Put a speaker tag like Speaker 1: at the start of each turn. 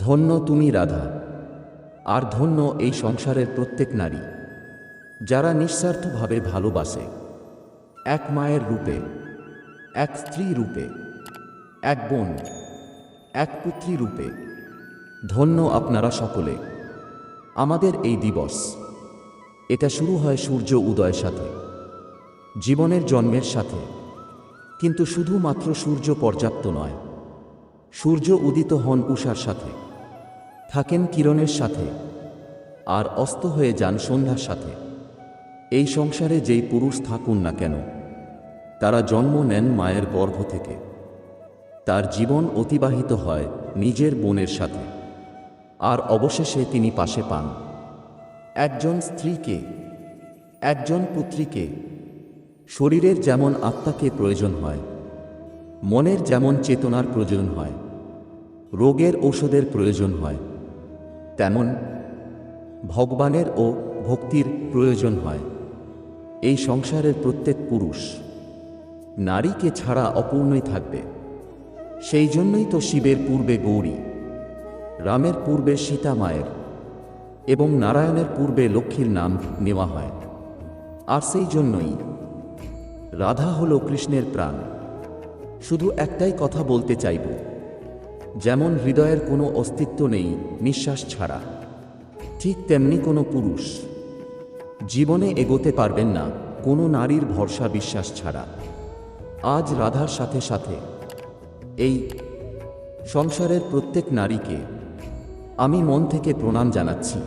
Speaker 1: ধন্য তুমি রাধা, আর ধন্য এই সংসারের প্রত্যেক নারী যারা নিঃস্বার্থভাবে ভালোবাসে, এক মায়ের রূপে, এক স্ত্রী রূপে, এক বোন, এক পুত্রী রূপে। ধন্য আপনারা সকলে। আমাদের এই দিবস, এটা শুরু হয় সূর্য উদয়ের সাথে, জীবনের জন্মের সাথে। কিন্তু শুধুমাত্র সূর্য পর্যাপ্ত নয়। সূর্য উদিত হন উষার সাথে, থাকেন কিরণের সাথে, আর অস্ত হয়ে যান সন্ধ্যার সাথে। এই সংসারে যেই পুরুষ থাকুন না কেন, তারা জন্ম নেন মায়ের গর্ভ থেকে। তার জীবন অতিবাহিত হয় নিজের বোনের সাথে, আর অবশেষে তিনি পাশে পান একজন স্ত্রীকে, একজন পুত্রীকে। শরীরের যেমন আত্মাকে প্রয়োজন হয়, মনের যেমন চেতনার প্রয়োজন হয়, রোগের ঔষধের প্রয়োজন হয়, তেমন ভগবানের ও ভক্তির প্রয়োজন হয়। এই সংসারের প্রত্যেক পুরুষ নারীকে ছাড়া অপূর্ণই থাকবে। সেই জন্যই তো শিবের পূর্বে গৌরী, রামের পূর্বে সীতা মায়ের এবং নারায়ণের পূর্বে লক্ষ্মীর নাম নেওয়া হয়। আর সেই জন্যই রাধা হল কৃষ্ণের প্রাণ। শুধু একটাই কথা বলতে চাইব, যেমন হৃদয়ের কোনো অস্তিত্ব নেই নিঃশ্বাস ছাড়া, ঠিক তেমনি কোনো পুরুষ জীবনে এগোতে পারবেন না কোনো নারীর ভরসা বিশ্বাস ছাড়া। আজ রাধার সাথে সাথে এই সংসারের প্রত্যেক নারীকে আমি মন থেকে প্রণাম জানাচ্ছি।